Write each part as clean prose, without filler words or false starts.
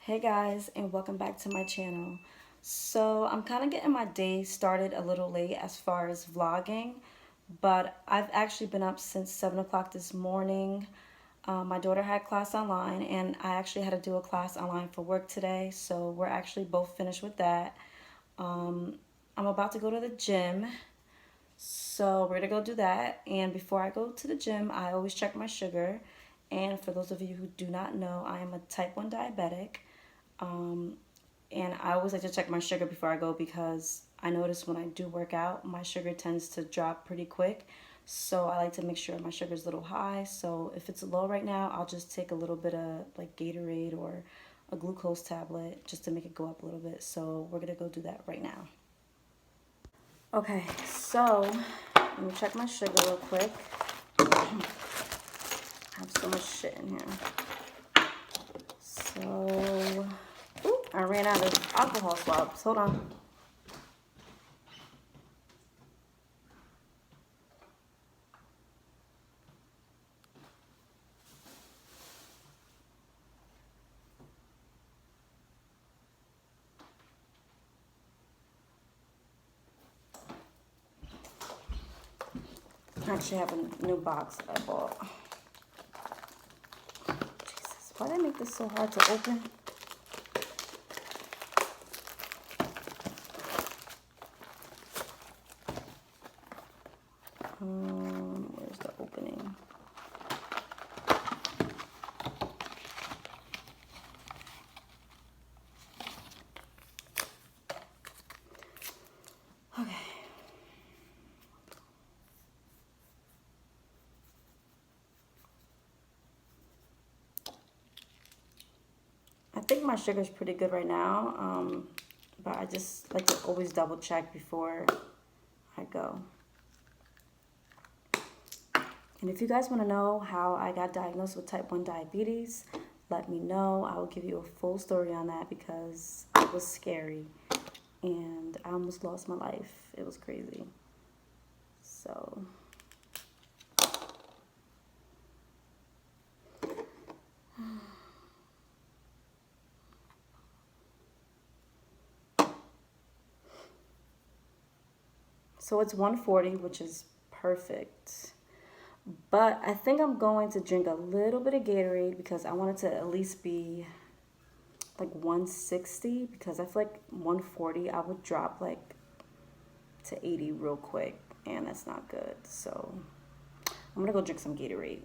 Hey guys, and welcome back to my channel. So I'm kind of getting my day started a little late as far as vlogging, but I've actually been up since 7 o'clock this morning. My daughter had class online, and I actually had to do a class online for work today, so we're actually both finished with that. I'm about to go to the gym, so we're gonna go do that. And before I go to the gym, I always check my sugar. And for those of you who do not know, I am a type 1 diabetic. Um, and I always like to check my sugar before I go because I notice when I do work out, my sugar tends to drop pretty quick. So I like to make sure my sugar is a little high. So if it's low right now, I'll just take a little bit of like Gatorade or a glucose tablet just to make it go up a little bit. So we're gonna go do that right now. Okay, so let me check my sugar real quick. I have so much shit in here. So, ooh, I ran out of alcohol swabs. Hold on. I actually have a new box that I bought. Jesus, why did I make this so hard to open? Where's the opening? Okay. I think my sugar's pretty good right now, but I just like to always double check before I go. And if you guys want to know how I got diagnosed with type 1 diabetes, let me know. I will give you a full story on that because it was scary and I almost lost my life. It was crazy. So, it's 140, which is perfect. But I think I'm going to drink a little bit of Gatorade because I want it to at least be like 160 because I feel like 140 I would drop like to 80 real quick and that's not good. So I'm gonna go drink some Gatorade.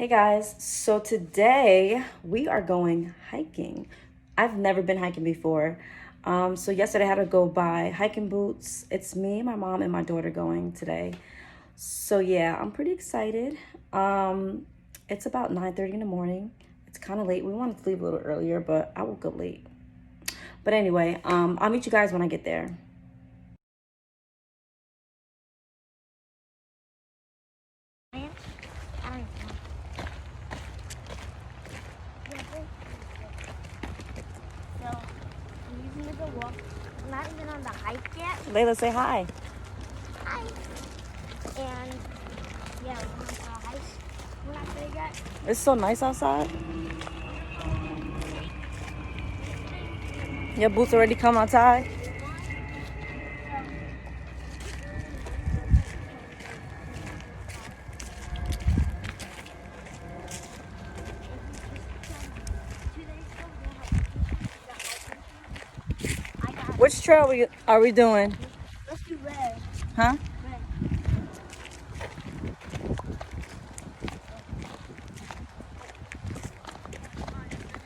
Hey guys, so today we are going hiking. I've never been hiking before. So yesterday I had to go buy hiking boots. It's me, my mom, and my daughter going today. So yeah, I'm pretty excited. It's about 9:30 in the morning. It's kind of late. We wanted to leave a little earlier, but I woke up late. But anyway, I'll meet you guys when I get there. So I'm using it to walk. I'm not even on the hike yet. Layla, say hi. Hi. And yeah, we're on the hike. We're not there yet. It's so nice outside. Your boots already come outside? Which trail are we doing? Let's do red. Huh? Red.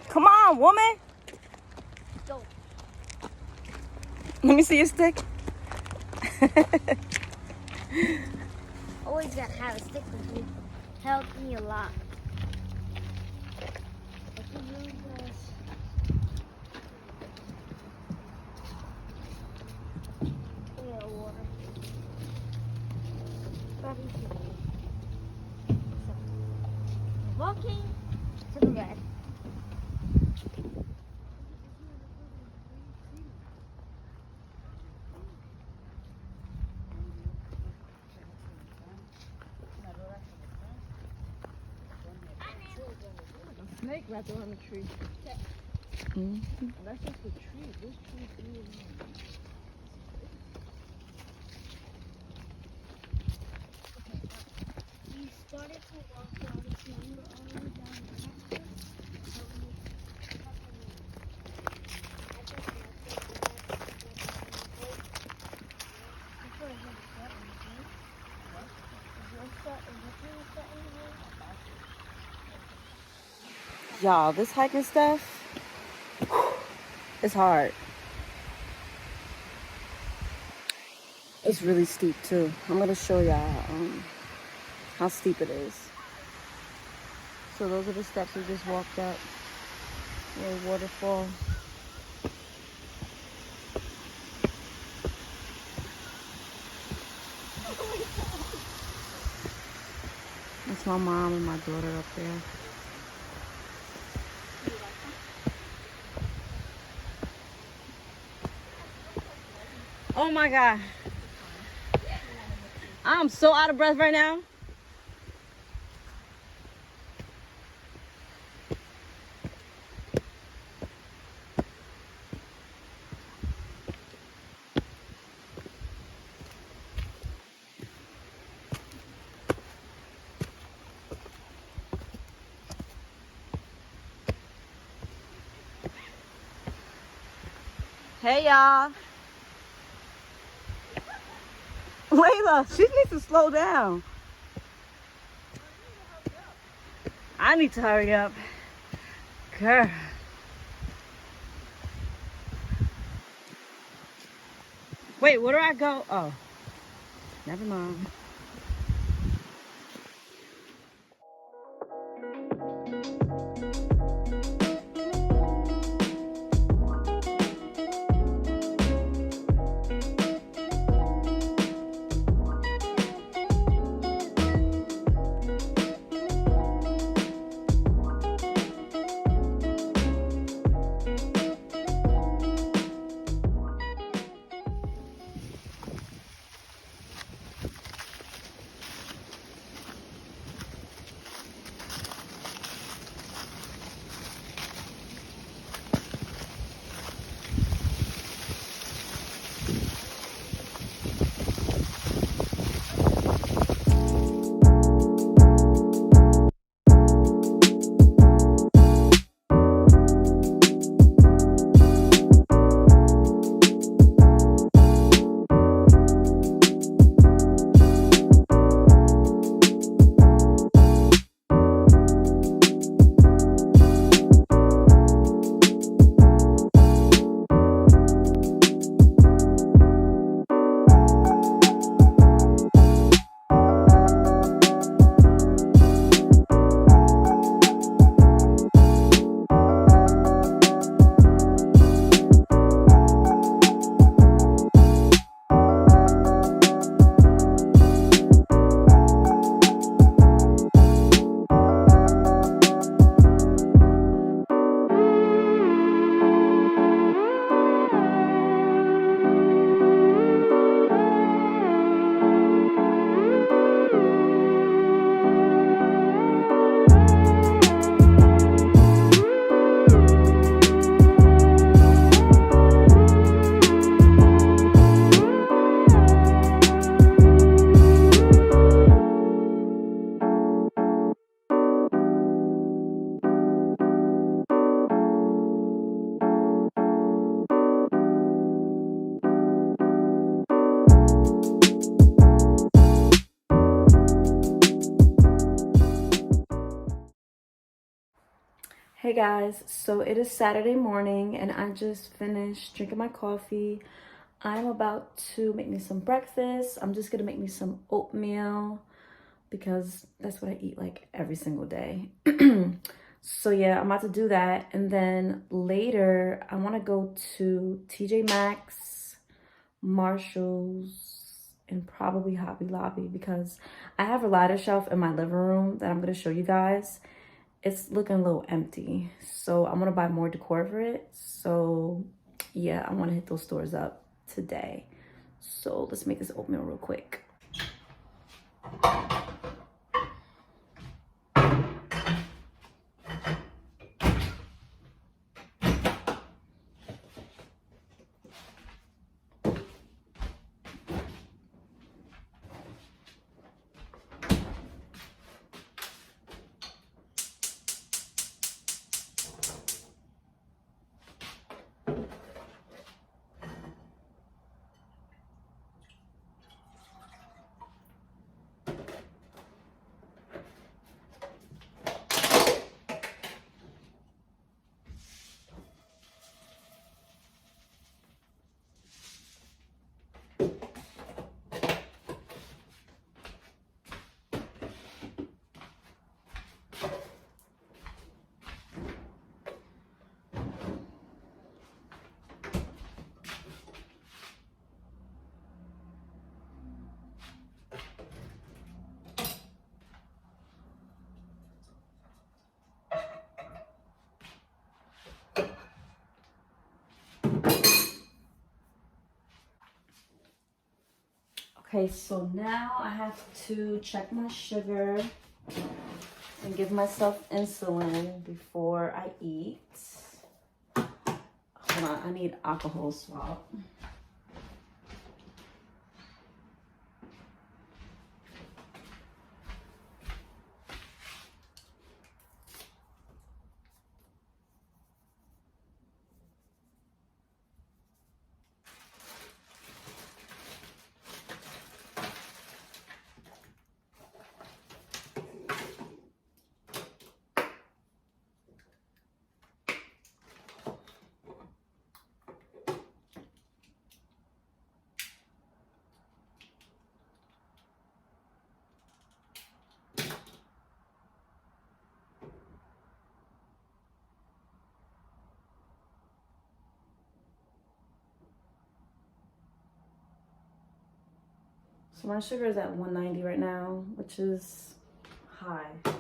Come on, woman. Go. Let me see your stick. Always gotta have a stick with me. Helps me a lot. It's a really good. Yeah, water. Very good. So, we're walking to the red. Snake wrapped around the tree. Mm-hmm. That's just the tree. This tree's really We started to walk down the tree. We were already down the cactus. So Y'all, this hiking stuff, it's hard. It's really steep too. I'm gonna show y'all how steep it is. So those are the steps we just walked up. Little waterfall. That's my mom and my daughter up there. Oh my God. I'm so out of breath right now. Hey y'all. Layla, she needs to slow down. I need to hurry up. Girl. Wait, where do I go? Oh, never mind. Hey guys, so it is Saturday morning and I just finished drinking my coffee. I'm about to make me some breakfast. I'm just gonna make me some oatmeal because that's what I eat like every single day. So yeah, I'm about to do that. And then later I wanna go to TJ Maxx, Marshalls, and probably Hobby Lobby because I have a ladder shelf in my living room that I'm gonna show you guys. It's looking a little empty, so I'm gonna buy more decor for it. So yeah, I want to hit those stores up today. So let's make this oatmeal real quick. Okay, so now I have to check my sugar and give myself insulin before I eat. Hold on, I need alcohol swab. So my sugar is at 190 right now, which is high. I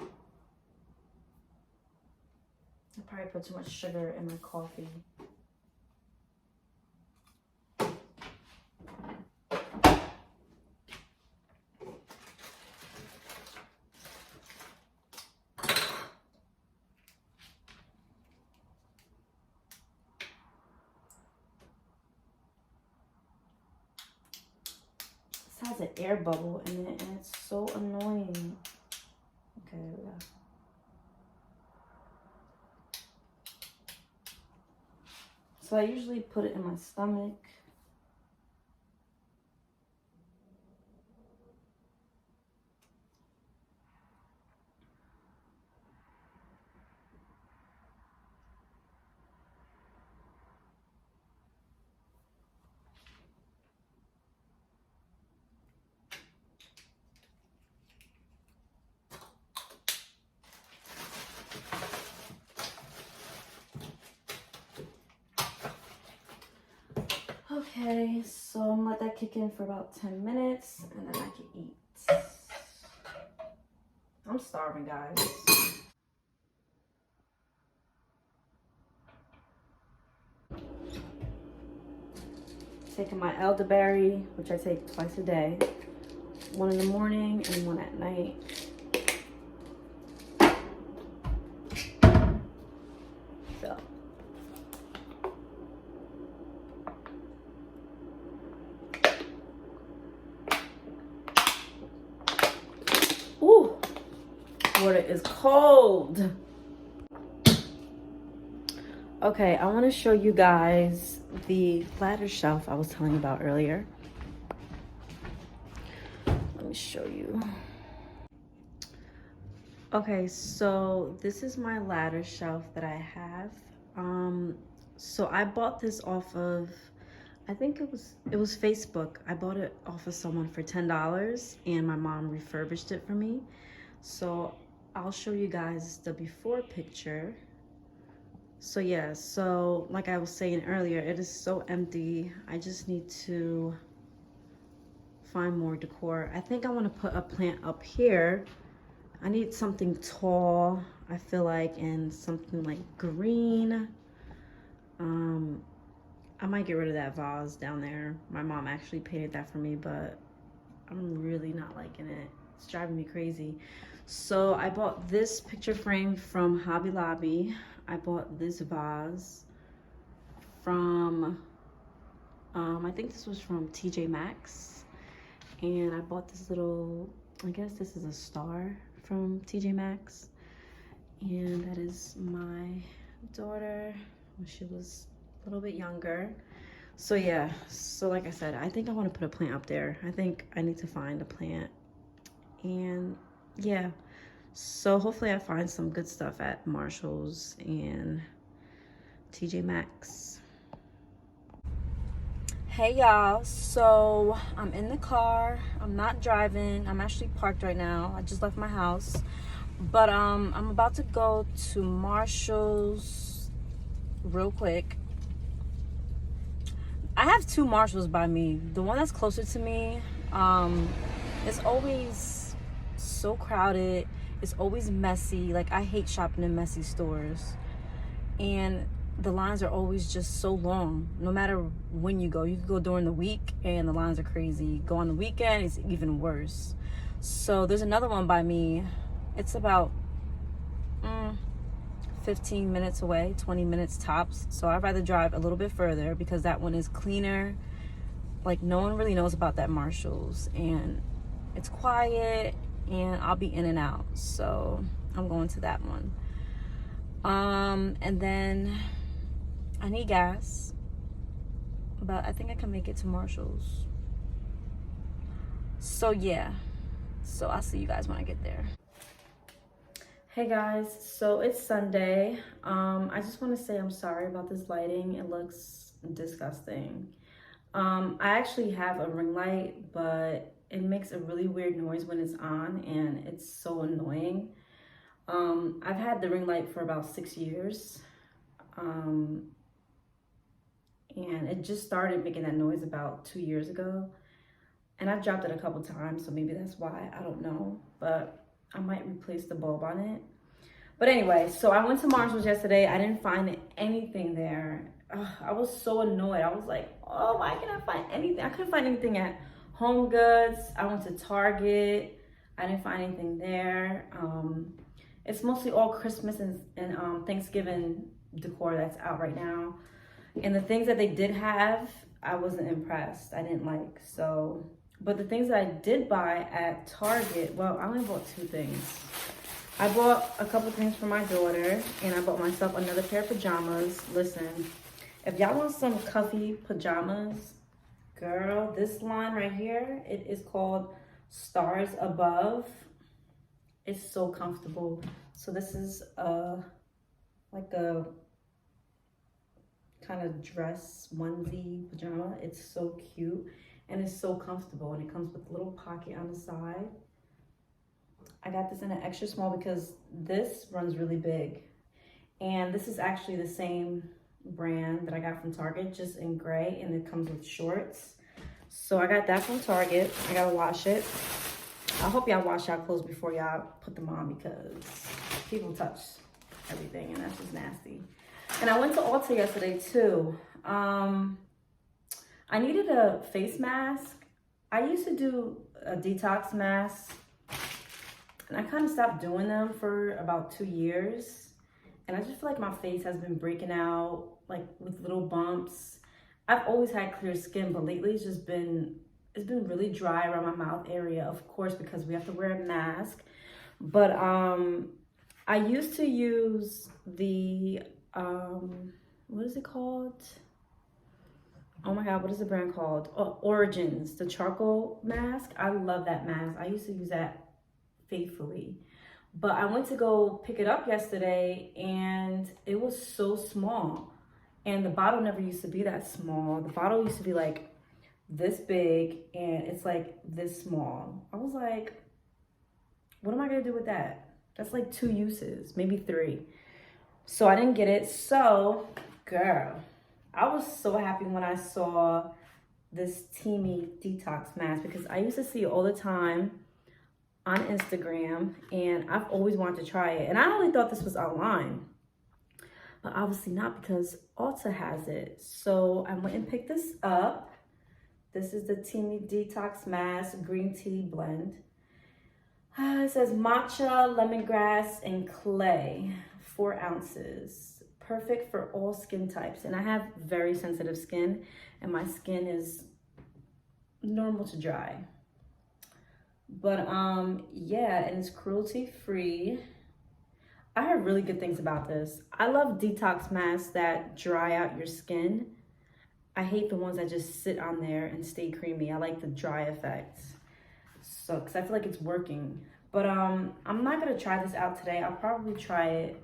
probably put too much sugar in my coffee. This has an air bubble in it and it's so annoying. Okay, there we go. So I usually put it in my stomach. Okay, so I'm gonna let that kick in for about 10 minutes and then I can eat. I'm starving, guys. Taking my elderberry, which I take twice a day. One in the morning and one at night. So. Ooh, water is cold. Okay, I want to show you guys the ladder shelf I was telling you about earlier. Let me show you. Okay, so this is my ladder shelf that I have. So I bought this off of, I think it was Facebook. I bought it off of someone for $10 and my mom refurbished it for me. So I'll show you guys the before picture. So yeah, so like I was saying earlier, it is so empty. I just need to find more decor. I think I want to put a plant up here. I need something tall, I feel like, and something like green. I might get rid of that vase down there. My mom actually painted that for me, but I'm really not liking it. It's driving me crazy. So I bought this picture frame from Hobby Lobby. I bought this vase from, I think this was from TJ Maxx. And I bought this little, I guess this is a star from TJ Maxx. And that is my daughter when she was a little bit younger. So yeah, so like I said, I think I want to put a plant up there. I think I need to find a plant. And yeah, so hopefully I find some good stuff at Marshall's and TJ Maxx. Hey y'all, so I'm in the car. I'm not driving. I'm actually parked right now. I just left my house. But I'm about to go to Marshall's real quick. I have two Marshalls by me. The one that's closer to me, it's always so crowded. It's always messy. Like, I hate shopping in messy stores. And the lines are always just so long. No matter when you go. You can go during the week and the lines are crazy. Go on the weekend, it's even worse. So there's another one by me. It's about 15 minutes away, 20 minutes tops. So I'd rather drive a little bit further because that one is cleaner. Like, no one really knows about that Marshall's, and it's quiet, and I'll be in and out. So I'm going to that one. And then I need gas, but I think I can make it to Marshall's. So yeah, so I'll see you guys when I get there. Hey guys, so it's Sunday. I just want to say I'm sorry about this lighting. It looks disgusting. I actually have a ring light, but it makes a really weird noise when it's on, and it's so annoying. I've had the ring light for about 6 years. And it just started making that noise about 2 years ago. And I've dropped it a couple times, so maybe that's why, I don't know. But I might replace the bulb on it. But anyway, so I went to Marshall's yesterday. I didn't find anything there. Ugh, I was so annoyed. I was like, oh, why can't I find anything? I couldn't find anything at Home Goods. I went to Target. I didn't find anything there. It's mostly all Christmas and Thanksgiving decor that's out right now. And the things that they did have, I wasn't impressed. I didn't like. So, but the things that I did buy at Target, well, I only bought 2 things. I bought a couple things for my daughter, and I bought myself another pair of pajamas. Listen, if y'all want some comfy pajamas, girl, this line right here, it is called Stars Above. It's so comfortable. So this is like a kind of dress onesie pajama. It's so cute and it's so comfortable, and it comes with a little pocket on the side. I got this in an extra small because this runs really big, and this is actually the same brand that I got from Target, just in gray, and it comes with shorts. So I got that from Target. I gotta wash it. I hope y'all wash y'all clothes before y'all put them on, because people touch everything and that's just nasty. And I went to Ulta yesterday too. I needed a face mask. I used to do a detox mask, and I kind of stopped doing them for about 2 years. And I just feel like my face has been breaking out, like with little bumps. I've always had clear skin, but lately it's been really dry around my mouth area, of course, because we have to wear a mask. But I used to use the, what is it called? Oh my God, what is the brand called? Oh, Origins, the charcoal mask. I love that mask. I used to use that faithfully. But I went to go pick it up yesterday and it was so small. And the bottle never used to be that small. The bottle used to be like this big and it's like this small. I was like, what am I gonna do with that? That's like 2 uses, maybe 3. So I didn't get it. So, girl, I was so happy when I saw this Teami detox mask because I used to see it all the time on Instagram and I've always wanted to try it. And I only thought this was online, but obviously not because Ulta has it. So I went and picked this up. This is the Teami Detox Mask Green Tea Blend. It says matcha, lemongrass, and clay, 4 ounces. Perfect for all skin types. And I have very sensitive skin and my skin is normal to dry. But yeah, and it's cruelty free. I heard really good things about this. I love detox masks that dry out your skin. I hate the ones that just sit on there and stay creamy. I like the dry effect. So, because I feel like it's working. But I'm not gonna try this out today. I'll probably try it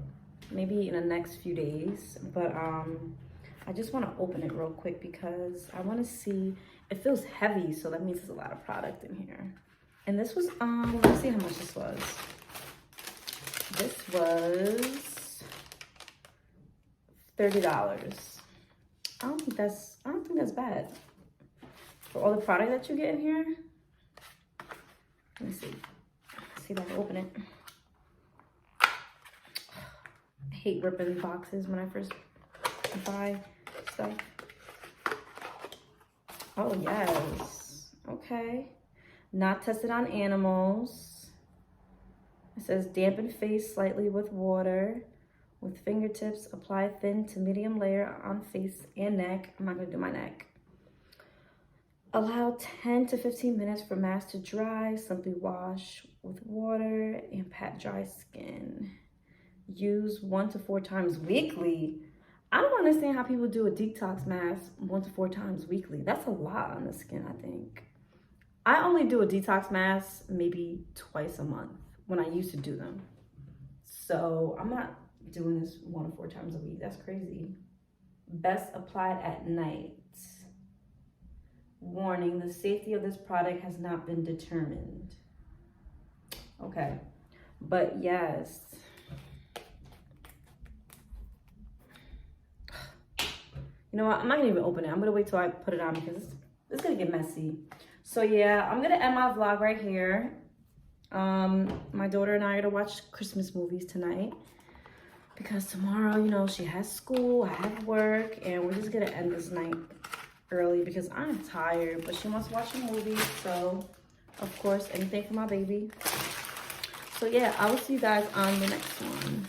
maybe in the next few days. But I just want to open it real quick because I want to see. It feels heavy, so that means there's a lot of product in here. And this was let's see how much this was. This was $30. I don't think that's bad for all the product that you get in here. Let me see. See if I can open it. I hate ripping boxes when I first buy stuff. Oh yes. Okay. Not tested on animals. It says dampen face slightly with water. With fingertips, apply thin to medium layer on face and neck. I'm not gonna do my neck. Allow 10 to 15 minutes for mask to dry. Simply wash with water and pat dry skin. Use 1 to 4 times weekly. I don't understand how people do a detox mask 1 to 4 times weekly. That's a lot on the skin, I think. I only do a detox mask maybe twice a month when I used to do them. So I'm not doing this 1 to 4 times a week. That's crazy. Best applied at night. Warning, the safety of this product has not been determined. Okay, but yes. You know what, I'm not gonna even open it. I'm gonna wait till I put it on because it's gonna get messy. So yeah, I'm gonna end my vlog right here. My daughter and I are gonna watch Christmas movies tonight because tomorrow, you know, she has school, I have work, and we're just gonna end this night early because I'm tired, but she wants to watch a movie, so of course anything for my baby. So yeah, I will see you guys on the next one.